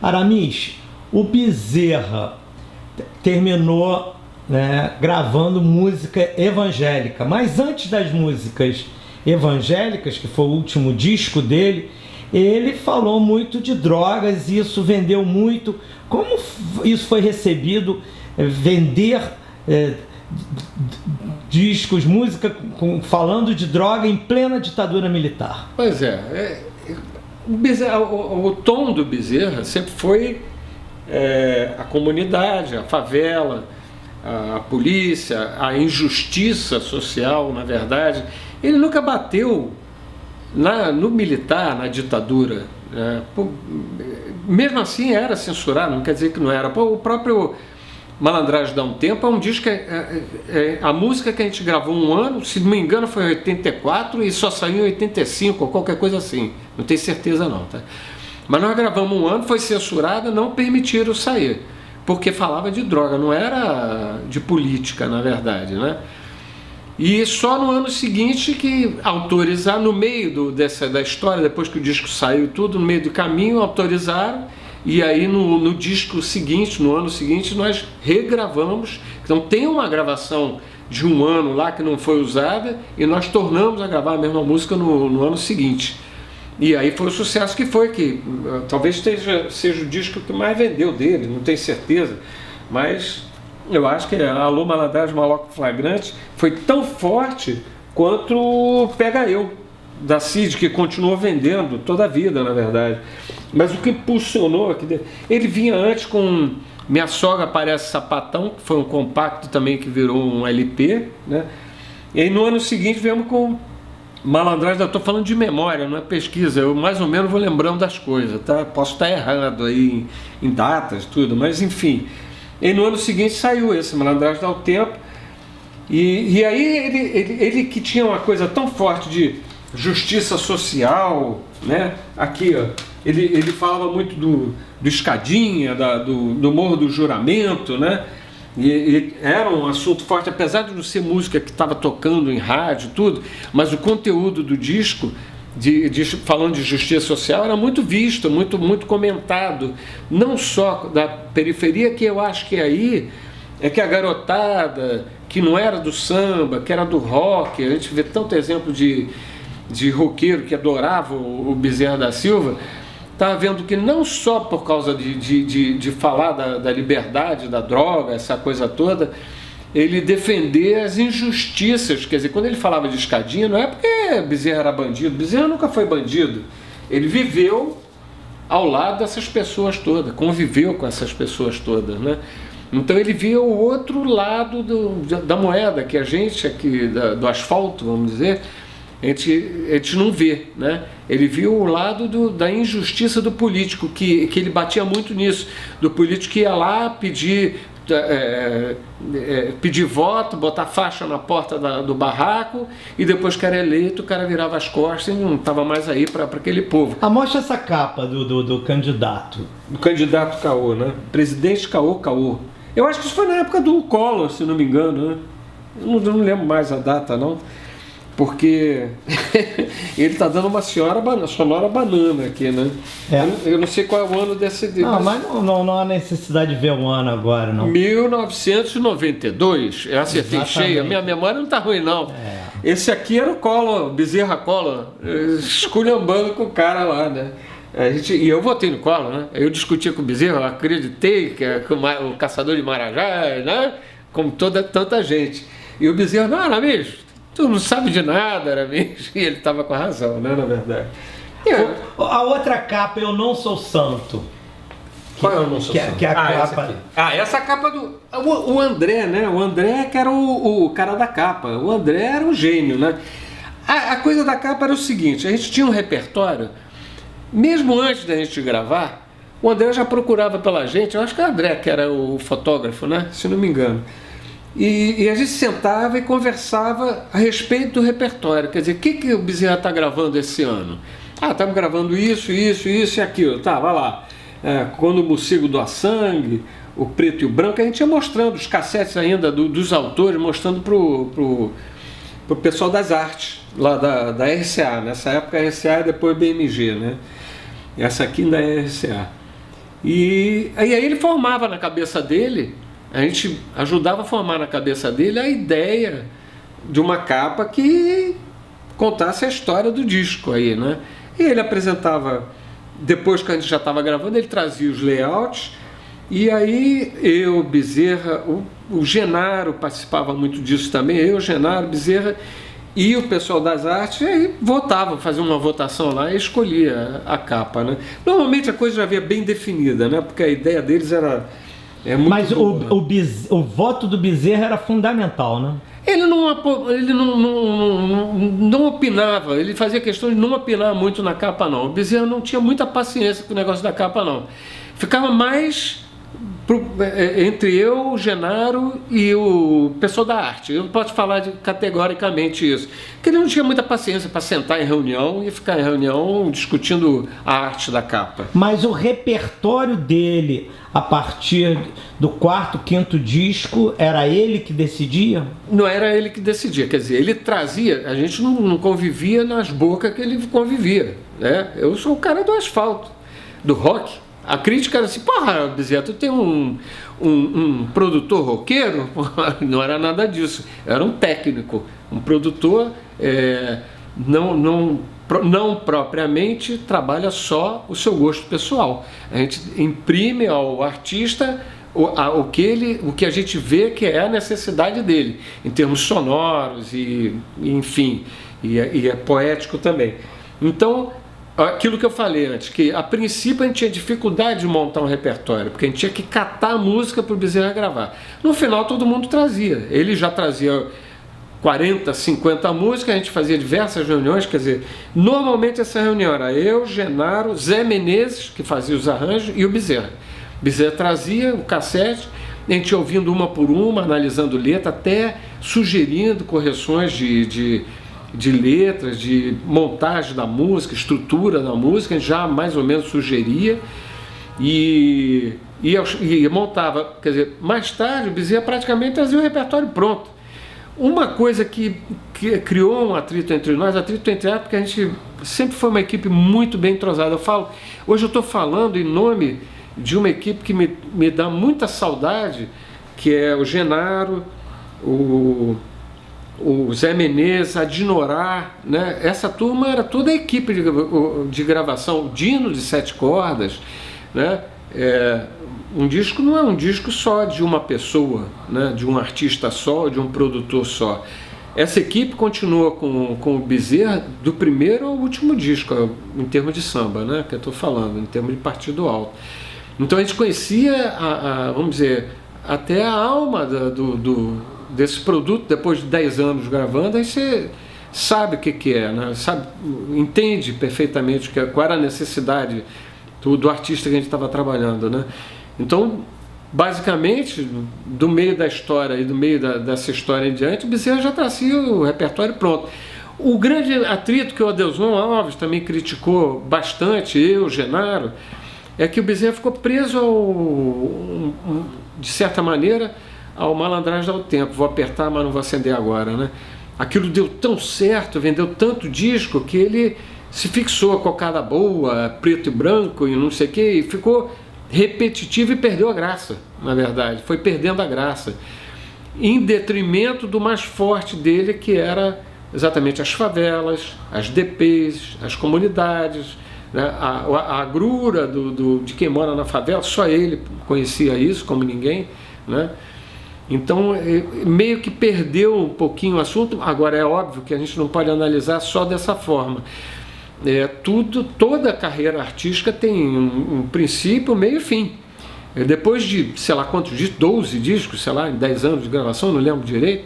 Aramis, o Bezerra terminou, né, gravando música evangélica, mas antes das músicas evangélicas, que foi o último disco dele, ele falou muito de drogas e isso vendeu muito. Como isso foi recebido, vender discos, música falando de droga em plena ditadura militar? Pois o tom do Bezerra sempre foi a comunidade, a favela, a polícia, a injustiça social, na verdade. Ele nunca bateu no militar, na ditadura. Mesmo assim era censurado, não quer dizer que não era. O próprio Malandragem Dá um Tempo é um disco, a música que a gente gravou um ano, se não me engano foi em 84 e só saiu em 85 ou qualquer coisa assim, não tenho certeza não, tá? Mas nós gravamos um ano, foi censurada, não permitiram sair, porque falava de droga, não era de política, na verdade, né? E só no ano seguinte que autorizaram, no meio da história, depois que o disco saiu tudo, no meio do caminho, autorizaram, e aí no disco seguinte, no ano seguinte, nós regravamos. Então tem uma gravação de um ano lá que não foi usada, e nós tornamos a gravar a mesma música no ano seguinte. E aí foi o sucesso que foi, que talvez seja o disco que mais vendeu dele, não tenho certeza, mas eu acho que Alô Malandragem Maloca Flagrante foi tão forte quanto o Pega Eu, da Cid, que continuou vendendo toda a vida, na verdade. Mas o que impulsionou, ele vinha antes com Minha Sogra Parece Sapatão, que foi um compacto também que virou um LP, né? E aí no ano seguinte viemos com Malandragem, eu estou falando de memória, não é pesquisa, eu mais ou menos vou lembrando das coisas, tá? Posso estar errado aí em datas, tudo, mas enfim. E no ano seguinte saiu esse Malandragem Dá o Tempo, e aí ele que tinha uma coisa tão forte de justiça social, né? Aqui, ó, ele falava muito do Escadinha, do Morro do Juramento, né? E era um assunto forte, apesar de não ser música que estava tocando em rádio, tudo, mas o conteúdo do disco, falando de justiça social, era muito visto, muito comentado, não só da periferia, que eu acho que aí é que a garotada, que não era do samba, que era do rock, a gente vê tanto exemplo de roqueiro que adorava o Bezerra da Silva, está vendo que não só por causa de falar da liberdade, da droga, essa coisa toda, ele defender as injustiças. Quer dizer, quando ele falava de Escadinha, não é porque Bezerra era bandido, Bezerra nunca foi bandido, ele viveu ao lado dessas pessoas todas, conviveu com essas pessoas todas, né? Então ele via o outro lado da moeda, que a gente aqui, do asfalto, vamos dizer, a gente não vê, né? Ele viu o lado da injustiça do político, que ele batia muito nisso, do político que ia lá pedir voto, botar faixa na porta do barraco, e depois que era eleito, o cara virava as costas e não estava mais aí para aquele povo. Mostra essa capa do candidato. Do candidato Caô, né? Presidente Caô. Eu acho que isso foi na época do Collor, se não me engano, né? Eu não lembro mais a data, não. Porque ele está dando uma sonora banana aqui, né? Eu não sei qual é o ano desse... Não, mas não há necessidade de ver o ano agora, não. 1992, eu acertei cheia. Minha memória não está ruim, não. Esse aqui era o Collor, Bezerra Collor, esculhambando com o cara lá, né? E eu votei no Collor, né? Eu discutia com o Bezerra, eu acreditei que o caçador de Marajá, né? Como tanta gente. E o Bezerra, não, era mesmo. Tu não sabe de nada, era mesmo. E ele estava com a razão, né, na verdade. A outra capa, Eu Não Sou Santo. Qual é o Não Sou Santo? Que é a capa... Essa capa do... O André, né? O André que era o cara da capa. O André era um gênio, né? A coisa da capa era o seguinte, a gente tinha um repertório, mesmo antes da gente gravar, o André já procurava pela gente, eu acho que o André que era o fotógrafo, né? Se não me engano. E a gente sentava e conversava a respeito do repertório. Quer dizer, o que o Bezerra está gravando esse ano? Estamos gravando isso e aquilo. Tá, vai lá. Quando o Morcego Doa Sangue, o Preto e o Branco, a gente ia mostrando os cassetes ainda dos autores, mostrando pro pessoal das artes, lá da RCA. Nessa época a RCA e depois BMG, né? Essa aqui ainda é RCA. E aí ele formava na cabeça dele, a gente ajudava a formar na cabeça dele a ideia de uma capa que contasse a história do disco aí, né? E ele apresentava, depois que a gente já estava gravando, ele trazia os layouts, e aí eu, Bezerra, o Genaro participava muito disso também, eu, Genaro, Bezerra e o pessoal das artes, aí votavam, faziam uma votação lá e escolhia a capa, né? Normalmente a coisa já havia bem definida, né? Porque a ideia deles era muito Mas boa. o voto do Bezerra era fundamental, né? Ele não opinava, ele fazia questão de não opinar muito na capa, não. O Bezerra não tinha muita paciência com o negócio da capa, não. Ficava mais entre eu, o Genaro e o pessoal da arte. Eu posso falar categoricamente isso. Porque ele não tinha muita paciência para sentar em reunião e ficar em reunião discutindo a arte da capa. Mas o repertório dele, a partir do quarto, quinto disco, era ele que decidia? Não era ele que decidia, quer dizer, ele trazia, a gente não convivia nas bocas que ele convivia, né? Eu sou o cara do asfalto, do rock. A crítica era assim, porra, Bezerra, tu tem um produtor roqueiro? Não era nada disso, era um técnico, um produtor não propriamente trabalha só o seu gosto pessoal. A gente imprime ao artista o que a gente vê que é a necessidade dele, em termos sonoros e enfim, e é poético também. Então, aquilo que eu falei antes, que a princípio a gente tinha dificuldade de montar um repertório, porque a gente tinha que catar a música para o Bezerra gravar. No final todo mundo trazia, ele já trazia 40, 50 músicas, a gente fazia diversas reuniões, quer dizer, normalmente essa reunião era eu, Genaro, Zé Menezes, que fazia os arranjos, e o Bezerra. O Bezerra trazia o cassete, a gente ouvindo uma por uma, analisando letra, até sugerindo correções de letras, de montagem da música, estrutura da música, a gente já mais ou menos sugeria e montava. Quer dizer, mais tarde o Bezerra praticamente trazia o repertório pronto. Uma coisa que criou um atrito entre nós, atrito entre nós, porque a gente sempre foi uma equipe muito bem entrosada. Hoje eu estou falando em nome de uma equipe que me dá muita saudade, que é o Genaro, o Zé Menezes, a Dinorá, né? Essa turma era toda a equipe de gravação, o Dino de 7 cordas, né? Um disco não é um disco só de uma pessoa, né? De um artista só, de um produtor só. Essa equipe continua com o Bezerra do primeiro ao último disco, em termos de samba, né? Que eu estou falando, em termos de partido alto. Então a gente conhecia, vamos dizer, até a alma desse produto. Depois de 10 anos gravando, aí você sabe o que é, né? Entende perfeitamente qual era a necessidade do artista que a gente estava trabalhando, né? Então, basicamente, do meio da história e do meio dessa história em diante, o Bezerra já trazia o repertório pronto. O grande atrito que o Adelson Alves também criticou bastante, eu, Genaro, é que o Bezerra ficou preso de certa maneira, ao Malandragem ao Tempo. Vou apertar, mas não vou acender agora, né? Aquilo deu tão certo, vendeu tanto disco, que ele se fixou com a cara boa, preto e branco e não sei o que, e ficou repetitivo e perdeu a graça, na verdade. Foi perdendo a graça, em detrimento do mais forte dele, que era exatamente as favelas, as DPs, as comunidades, né? A agrura de quem mora na favela. Só ele conhecia isso, como ninguém, né? Então, meio que perdeu um pouquinho o assunto. Agora, é óbvio que a gente não pode analisar só dessa forma. Toda a carreira artística tem um princípio, meio e fim. Depois de, sei lá quantos discos, 12 discos, sei lá, em 10 anos de gravação, não lembro direito,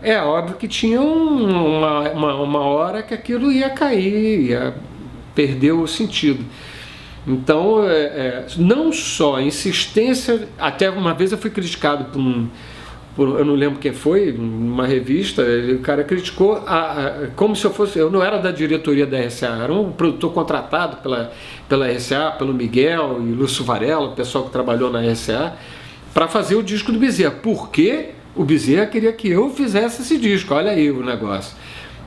é óbvio que tinha uma hora que aquilo ia cair, ia perder o sentido. Então, não só a insistência, até uma vez eu fui criticado eu não lembro quem foi, numa revista, o cara criticou como se eu não era da diretoria da RCA, era um produtor contratado pela RCA, pelo Miguel e Lúcio Varela, o pessoal que trabalhou na RCA, para fazer o disco do Bezerra, porque o Bezerra queria que eu fizesse esse disco. Olha aí o negócio.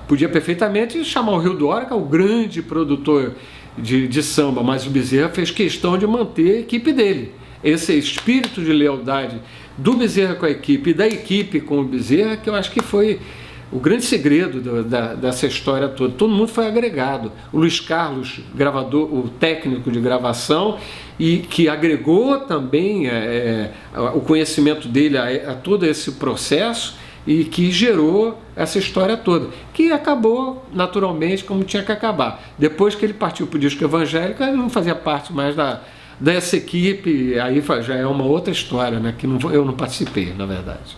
Podia perfeitamente chamar o Rio do Hora, que é o grande produtor de samba, mas o Bezerra fez questão de manter a equipe dele. Esse espírito de lealdade do Bezerra com a equipe e da equipe com o Bezerra, que eu acho que foi o grande segredo dessa história toda. Todo mundo foi agregado. O Luiz Carlos, gravador, o técnico de gravação, e que agregou também o conhecimento dele a todo esse processo e que gerou essa história toda, que acabou naturalmente como tinha que acabar. Depois que ele partiu para o disco evangélico, ele não fazia parte mais dessa equipe, aí já é uma outra história, né, que eu não participei, na verdade.